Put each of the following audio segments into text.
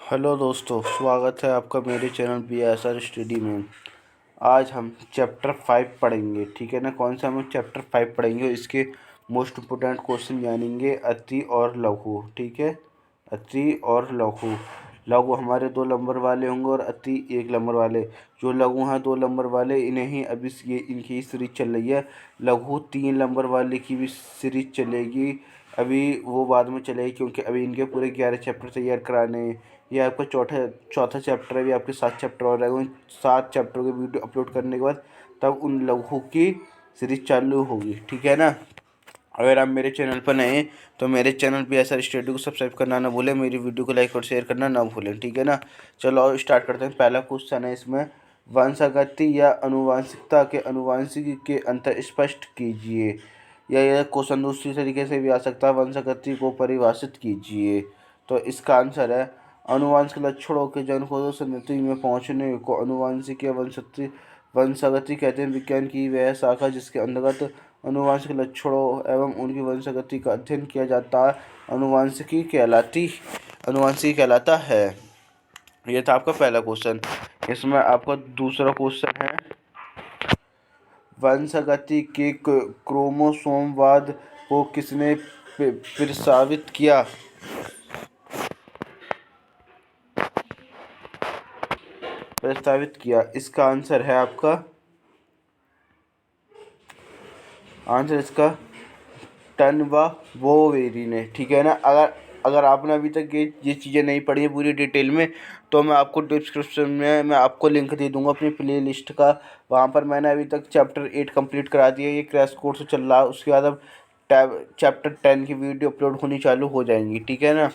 Hello दोस्तों, स्वागत है आपका मेरे चैनल BSR स्टडी में। आज हम चैप्टर 5 पढ़ेंगे, ठीक है ना। कौन सा हम चैप्टर 5 पढ़ेंगे, इसके मोस्ट इम्पोर्टेंट क्वेश्चन जानेंगे। अति और लघु, ठीक है। अति और लघु। लघु हमारे 2 नंबर वाले होंगे और अति 1 नंबर वाले। जो लघु हैं 2 नंबर वाले, इन्हें ही अभी ये इनकी सीरीज चल रही है। लघु 3 नंबर वाले की भी सीरीज चलेगी, अभी वो बाद में चलेगी क्योंकि अभी इनके पूरे 11 चैप्टर तैयार कराने हैं। ये आपका चौथा चैप्टर है, अभी आपके 7 चैप्टर और रह गए। 7 चैप्टर की वीडियो अपलोड करने के बाद तब उन लघु की सीरीज चालू होगी, ठीक है ना। अगर आप मेरे चैनल पर नए हैं तो मेरे चैनल BSR स्टडी को सब्सक्राइब करना ना भूलें, मेरी वीडियो को लाइक और शेयर करना ना भूलें, ठीक है ना। चलो और स्टार्ट करते हैं। पहला क्वेश्चन है इसमें, वंशागति या अनुवांशिकता के अनुवांशिकी के अंतर स्पष्ट कीजिए। या यह क्वेश्चन दूसरी तरीके से भी आ सकता है, वंशागति को परिभाषित कीजिए। तो इसका आंसर है, आनुवंशिक लक्षणों के जनकों संतति में पहुंचने को आनुवंशिक या वंशागति कहते हैं। विज्ञान की वह शाखा जिसके अंतर्गत आनुवंशिक लक्षणों एवं उनकी वंशागति का अध्ययन किया जाता है, आनुवंशिकी कहलाता है। यह था आपका पहला क्वेश्चन। इसमें आपका दूसरा क्वेश्चन है, वंशागति के क्रोमोसोमवाद को किसने प्रस्तावित किया। इसका आंसर है आपका, आंसर इसका टनबावोवेरी ने, ठीक है ना। अगर आपने अभी तक ये चीज़ें नहीं पढ़ी है पूरी डिटेल में, तो मैं आपको डिस्क्रिप्शन में मैं आपको लिंक दे दूंगा अपनी प्ले लिस्ट का। वहाँ पर मैंने अभी तक चैप्टर 8 कंप्लीट करा दिया, ये क्रैश कोर्स चल रहा है। उसके बाद अब चैप्टर 10 की वीडियो अपलोड होनी चालू हो जाएंगी, ठीक है ना।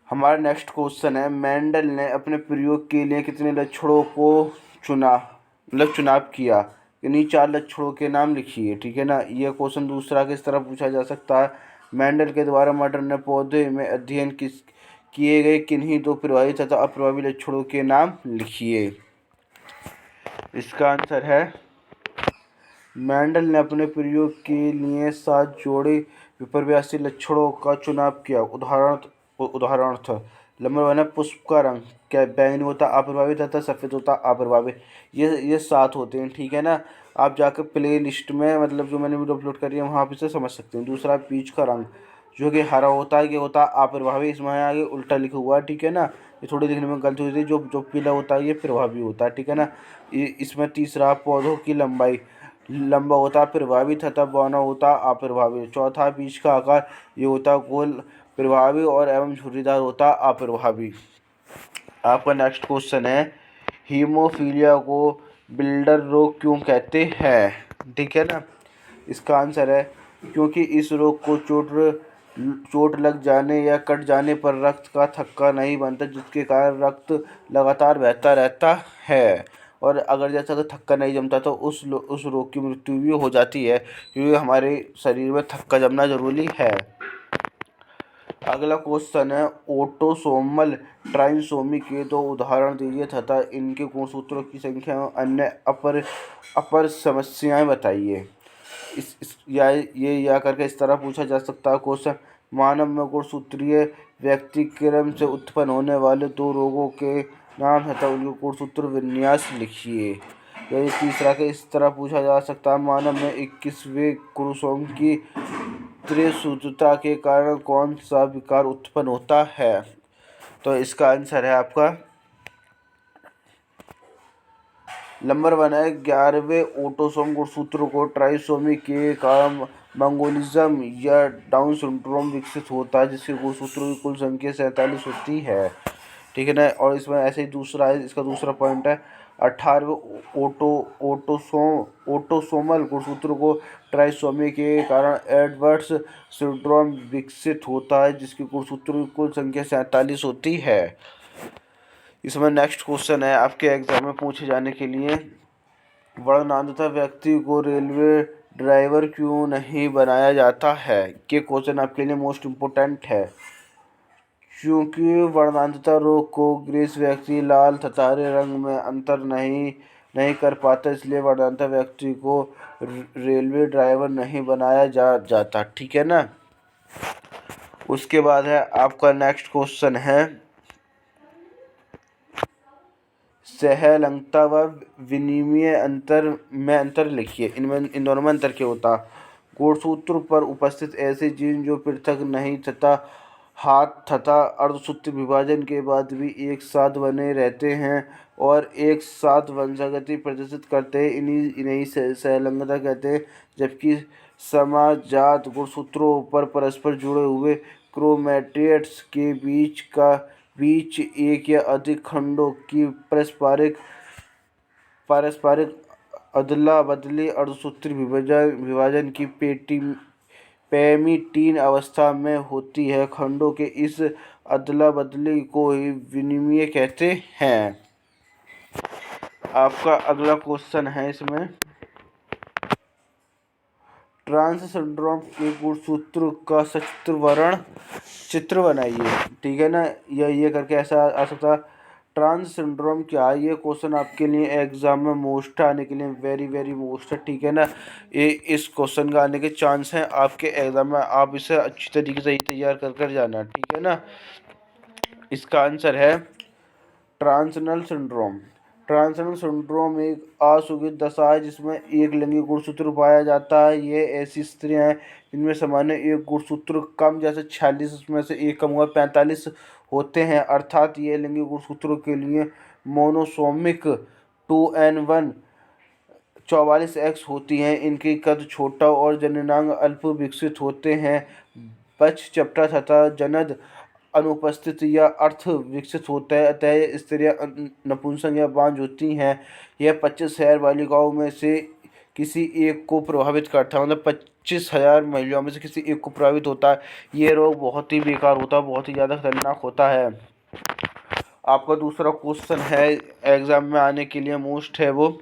हमारा नेक्स्ट क्वेश्चन है, मेंडल ने अपने प्रयोग के लिए कितने लक्षणों को चुनाव किया। इन्हीं 4 लक्षणों के नाम लिखिए, ठीक है ना। यह क्वेश्चन दूसरा किस तरह पूछा जा सकता है, मेंडल के द्वारा मटर पौधे में अध्ययन किए गए किन्हीं 2 प्रभावी तथा अप्रभावी लक्षणों के नाम लिखिए। इसका आंसर है, मेंडल ने अपने प्रयोग के लिए 7 जोड़े विपर्यासी लक्षणों का चुनाव किया। उदाहरणार्थ नंबर 1 है पुष्प का रंग, क्या बैंगनी होता अप्रभावी तथा सफ़ेद होता अप्रभावी। ये 7 होते हैं, ठीक है ना। आप जाकर प्ले लिस्ट में, मतलब जो मैंने वीडियो अपलोड करी है वहाँ पे से समझ सकते हैं। दूसरा बीज का रंग, जो कि हरा होता है, ये होता अप्रभावी। इसमें आगे उल्टा लिखा हुआ है, ठीक है ना। ये थोड़ी दिखने में गलती हुई थी। जो पीला होता है ये प्रभावी होता है, ठीक है ना। इसमें तीसरा पौधों की लंबाई, लंबा होता प्रभावी तथा बौना होता अप्रभावी। चौथा बीज का आकार, ये होता गोल प्रभावी और एवं झुर्रीदार होता अप्रभावी। आपका नेक्स्ट क्वेश्चन है, हीमोफीलिया को बिल्डर रोग क्यों कहते हैं, ठीक है ना। इसका आंसर है, क्योंकि इस रोग को चोट लग जाने या कट जाने पर रक्त का थक्का नहीं बनता, जिसके कारण रक्त लगातार बहता रहता है। और अगर जैसा कि थक्का नहीं जमता तो उस रोग की मृत्यु भी हो जाती है, क्योंकि हमारे शरीर में थक्का जमना जरूरी है। अगला क्वेश्चन है, ऑटोसोमल ट्राइसोमी के 2 उदाहरण दीजिए तथा इनके गुणसूत्रों की संख्या और अन्य अपर समस्याएं बताइए। या करके इस तरह पूछा जा सकता है क्वेश्चन, मानव में गुणसूत्रीय व्यतिक्रम से उत्पन्न होने वाले 2 रोगों के नाम तथा उनके गुणसूत्र विन्यास लिखिए। या तीसरा के इस तरह पूछा जा सकता है, मानव में 21वें क्रोमोसोम की त्रिशुद्धता के कारण कौन सा विकार उत्पन्न होता है। तो इसका आंसर है आपका नंबर 1 है 11वें ऑटोसोम गुणसूत्र को ट्राइसोमी के कारण मंगोलिज्म या डाउन सिंड्रोम विकसित होता है, जिसके गुणसूत्रों की कुल संख्या 47 होती है, ठीक है ना। और इसमें ऐसे ही दूसरा है, इसका दूसरा पॉइंट है, 18वें ऑटोसोमल गुणसूत्र को ट्राइसोमी के कारण एडवर्ड्स सिंड्रोम विकसित होता है, जिसकी गुणसूत्रों की कुल संख्या 47 होती है। इसमें नेक्स्ट क्वेश्चन है, आपके एग्जाम में पूछे जाने के लिए, वर्णनांतता व्यक्ति को रेलवे ड्राइवर क्यों नहीं बनाया जाता है। ये क्वेश्चन आपके लिए मोस्ट इम्पोर्टेंट है, क्योंकि वर्णनांतता रोग को ग्रीस व्यक्ति लाल तथा हरे रंग में अंतर नहीं कर पाता, इसलिए वर्णनांतता व्यक्ति को रेलवे ड्राइवर नहीं बनाया जाता, ठीक है ना। उसके बाद है आपका नेक्स्ट क्वेश्चन है, सहलंगता व विनिमय अंतर लिखिए। इनमें इन दोनों में अंतर क्या होता। गुणसूत्र पर उपस्थित ऐसे जीन जो पृथक नहीं तथा हाथ तथा अर्धसूत्र विभाजन के बाद भी एक साथ बने रहते हैं और एक साथ वंशागति प्रदर्शित करते हैं, इन्हीं सहलंगता कहते हैं। जबकि समाजात गुणसूत्रों पर परस्पर जुड़े हुए क्रोमैटिड्स के बीच एक या अधिक खंडों की पारस्परिक अदला बदली अर्धसूत्री विभाजन की पैमिटीन अवस्था में होती है। खंडों के इस अदला बदली को ही विनिमय कहते हैं। आपका अगला क्वेश्चन है इसमें, ट्रांस सिंड्रोम के गुणसूत्र का सचित्र चित्र बनाइए। ठीक है ना, ये करके ऐसा आ सकता। ट्रांस सिंड्रोम क्या है, ये क्वेश्चन आपके लिए एग्जाम में मोस्ट आने के लिए वेरी वेरी मोस्ट है। ठीक है ना, ये इस क्वेश्चन का आने के चांस हैं आपके एग्जाम में। आप इसे अच्छी तरीके से ही तैयार कर जाना। ठीक है ना, इसका आंसर है ट्रांसनल सिंड्रोम। ट्रांसनल सिंड्रोम एक असुखित दशा है जिसमें एक लिंगी गुणसूत्र पाया जाता है। ये ऐसी स्त्रियां हैं जिनमें सामान्य एक गुणसूत्र कम, जैसे 46 में से एक कम हुआ 45 होते हैं, अर्थात ये लिंगी गुणसूत्रों के लिए मोनोसोमिक 2n1 44x होती हैं। इनकी कद छोटा और जननांग अल्प विकसित होते हैं। पक्ष चपटा तथा जनद अनुपस्थित या अर्थ विकसित होता है, अतः ये स्त्रियां नपुंसक या बांझ होती हैं। यह 25,000 बालिकाओं में से किसी एक को प्रभावित करता है, मतलब 25,000 महिलाओं में से किसी एक को प्रभावित होता है। ये रोग बहुत ही बेकार होता है, बहुत ही ज़्यादा खतरनाक होता है। आपका दूसरा क्वेश्चन है एग्जाम में आने के लिए मोस्ट है वो,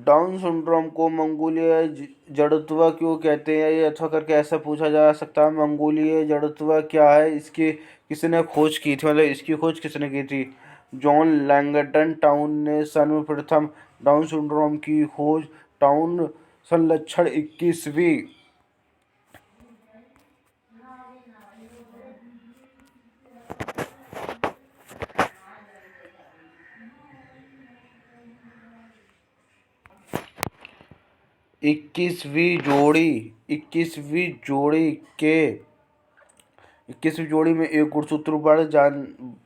डाउन सिंड्रोम को मंगोलीय जड़त्व क्यों कहते हैं, ये अथवा करके ऐसा पूछा जा सकता है। मंगोलीय जड़त्व क्या है, इसकी किसने खोज की थी, मतलब इसकी खोज किसने की थी। जॉन लैंगटन टाउन ने सर्वप्रथम डाउन सिंड्रोम की खोज टाउन संलक्षण 21वीं जोड़ी में एक गुणसूत्र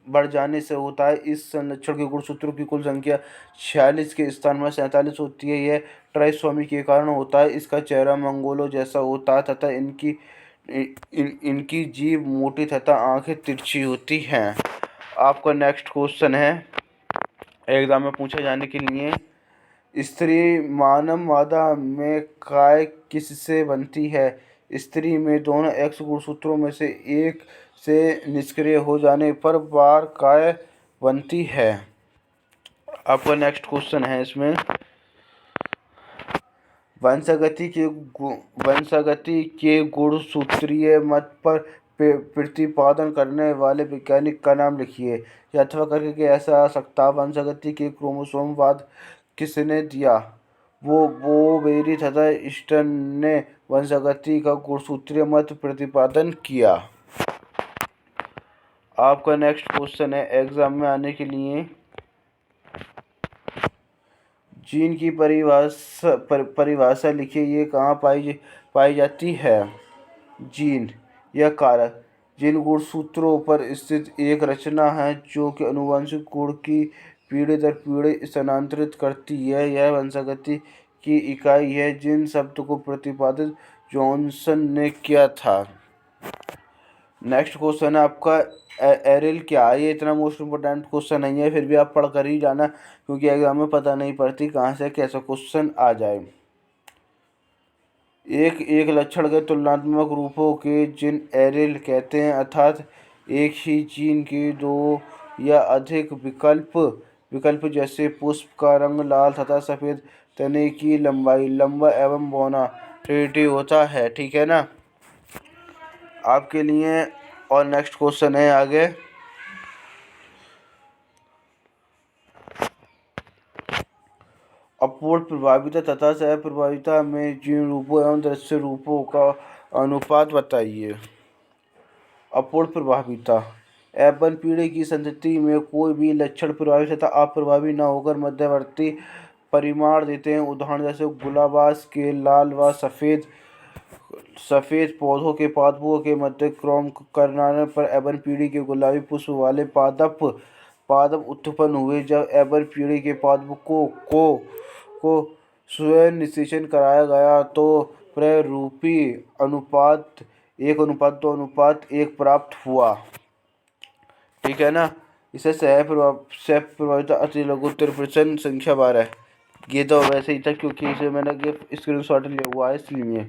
बढ़ जाने से होता है। इस संलक्षण के गुणसूत्रों की कुल संख्या 46 के स्थान में 47 होती है। यह ट्राइसोमी के कारण होता है। इसका चेहरा मंगोलों जैसा होता है तथा इनकी जीभ मोटी तथा आंखें तिरछी होती हैं। आपका नेक्स्ट क्वेश्चन है एग्जाम में पूछे जाने के लिए, स्त्री मानव मादा में काय किससे बनती है। स्त्री में दोनों एक्स गुणसूत्रों में से एक से निष्क्रिय हो जाने पर बार काय बनती है। आपका नेक्स्ट क्वेश्चन है इसमें, वंशागति के गुणसूत्रीय मत पर प्रतिपादन करने वाले वैज्ञानिक का नाम लिखिए। अथवा करके ऐसा आ सकता, वंशागति के क्रोमोसोमवाद किसने दिया। वो बोबेरी तथा स्टर्न ने वंशागति का गुणसूत्रीय मत प्रतिपादन किया। आपका नेक्स्ट क्वेश्चन है एग्जाम में आने के लिए, जीन की परिभाषा लिखिए। ये कहाँ पाई जाती है। जीन यह कारक जिन गुणसूत्रों पर स्थित एक रचना है जो कि आनुवंशिक गुण की पीढ़ी दर पीढ़ी स्थानांतरित करती है, यह वंशागति की इकाई है। जिन शब्द को प्रतिपादित जॉनसन ने किया था। नेक्स्ट क्वेश्चन है आपका, एरिल क्या है। ये इतना मोस्ट इम्पोर्टेंट क्वेश्चन नहीं है, फिर भी आप पढ़ कर ही जाना, क्योंकि एग्जाम में पता नहीं पड़ती कहाँ से कैसा क्वेश्चन आ जाए। एक लक्षण के तुलनात्मक रूपों के जिन एरिल कहते हैं, अर्थात एक ही जीन के दो या अधिक विकल्प जैसे पुष्प का रंग लाल तथा सफ़ेद, तने की लंबाई लंबा एवं बौना टेढ़ी होता है। ठीक है ना, आपके लिए। और नेक्स्ट क्वेश्चन है आगे, अपूर्ण प्रभाविता तथा सह प्रभाविता में जिन रूपों एवं दृश्य रूपों का अनुपात बताइए। अपूर्ण प्रभाविता एवन पीढ़ी की संतति में कोई भी लक्षण प्रभावी तथा अप्रभावी न होकर मध्यवर्ती परिमाण देते हैं। उदाहरण जैसे गुलाबास के लाल व सफ़ेद पौधों के पादपों के मध्य क्रॉस कराने पर एवन पीढ़ी के गुलाबी पुष्प वाले पादप उत्पन्न हुए। जब एवन पीढ़ी के पादपों को स्वयं निषेचन कराया गया तो प्रारूपी अनुपात 1:2:1 प्राप्त हुआ। ठीक है ना। इसे सह प्रभाविता अति लघुत्तर प्रश्न संख्या 12। ये तो वैसे ही था क्योंकि इसे मैंने स्क्रीनशॉट लिया हुआ है इसलिए,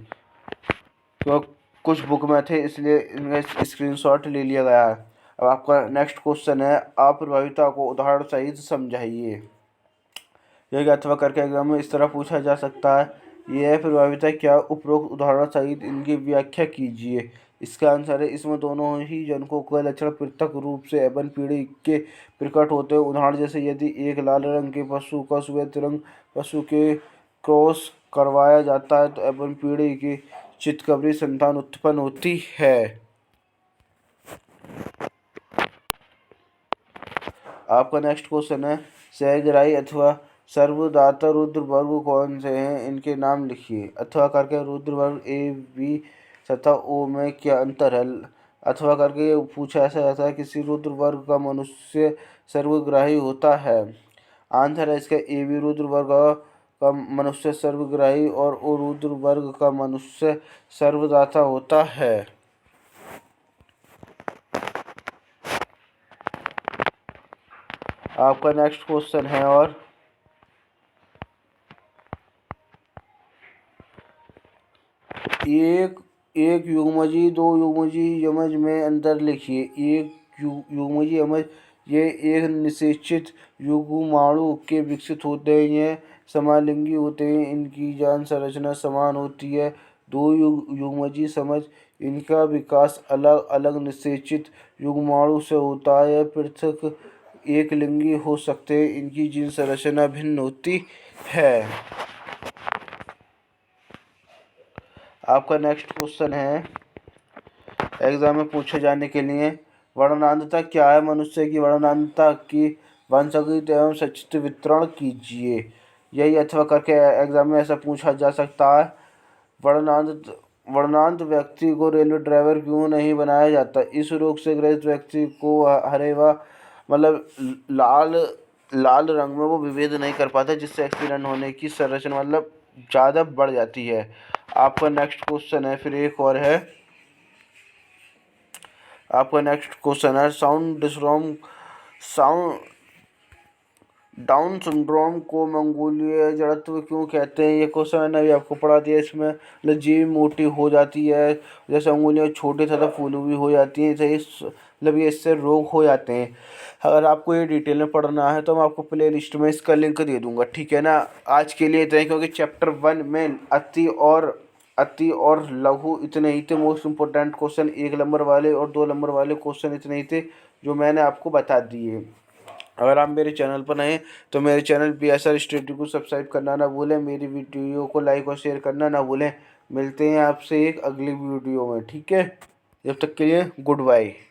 तो कुछ बुक में थे इसलिए इनका स्क्रीनशॉट ले लिया गया है। अब आपका नेक्स्ट क्वेश्चन है, अप्रभाविता को उदाहरण सहित समझाइए। यह अथवा करके एग्जाम में इस तरह पूछा जा सकता है, यह प्रभाविता क्या, उपरोक्त उदाहरण सहित इनकी व्याख्या कीजिए। इसका आंसर है, इसमें दोनों ही जनकों का लक्षण पृथक रूप से एवन पीढ़ी के प्रकट होते हैं। उदाहरण जैसे यदि एक लाल रंग के पशु का श्वेत रंग पशु के क्रॉस करवाया जाता है तो एवन पीढ़ी की चितकबरी संतान उत्पन्न होती है। आपका नेक्स्ट क्वेश्चन है, सहग्राही अथवा सर्वदाता रुद्र वर्ग कौन से हैं, इनके नाम लिखिए। अथवा करके रुद्र वर्ग ए बी तथा ओ में क्या अंतर है। अथवा करके पूछा ऐसा जाता है, किसी रुद्र वर्ग का मनुष्य सर्वग्राही होता है। आंसर है इसका ए बी रुद्र वर्ग का मनुष्य सर्वग्राही और ओ रुद्र वर्ग का मनुष्य सर्वदाता होता है। आपका नेक्स्ट क्वेश्चन है, और एक युग्मजी दो युग्मजी यमज में अंतर लिखिए। एक युग्मजी यमज ये एक निश्चित युग्माणु के विकसित होते हैं, ये समलिंगी होते हैं, इनकी जान संरचना समान होती है। दो युग्मजी समज, इनका विकास अलग अलग निश्चित युग्माणु से होता है, पृथक एक लिंगी हो सकते हैं, इनकी जीन संरचना भिन्न होती है। आपका नेक्स्ट क्वेश्चन है, एग्जाम में पूछे जाने के लिए, वर्णांतता क्या है, मनुष्य की वर्णांतता की वंशागत एवं सचित्र वितरण कीजिए। यही अथवा करके एग्जाम में ऐसा पूछा जा सकता है, वर्णांत व्यक्ति को रेलवे ड्राइवर क्यों नहीं बनाया जाता। इस रोग से ग्रसित व्यक्ति को हरे व मतलब लाल रंग में वो विभेद नहीं कर पाता, जिससे एक्सीडेंट होने की संरचना मतलब ज़्यादा बढ़ जाती है। आपका नेक्स्ट क्वेश्चन है, फिर एक और है। आपका नेक्स्ट क्वेश्चन है, डाउन सिंड्रोम को मंगोलीय जड़त्व क्यों कहते हैं। ये क्वेश्चन मैंने अभी आपको पढ़ा दिया। इसमें मतलब जीभ मोटी हो जाती है, जैसे अंगुलियाँ छोटी तथा फूली हुई हो जाती हैं, मतलब ये इससे रोग हो जाते हैं। अगर आपको ये डिटेल में पढ़ना है तो मैं आपको प्ले लिस्ट में इसका लिंक दे दूंगा। ठीक है ना। आज के लिए इतना ही, क्योंकि चैप्टर 1 में अति और लघु इतने ही थे। मोस्ट इम्पोर्टेंट क्वेश्चन 1 नंबर वाले और 2 नंबर वाले क्वेश्चन इतने ही थे जो मैंने आपको बता दिए। अगर आप मेरे चैनल पर नए तो मेरे चैनल PSR स्टडी को सब्सक्राइब करना ना भूलें, मेरी वीडियो को लाइक और शेयर करना ना भूलें। मिलते हैं आपसे एक अगली वीडियो में। ठीक है, जब तक के लिए गुड बाय।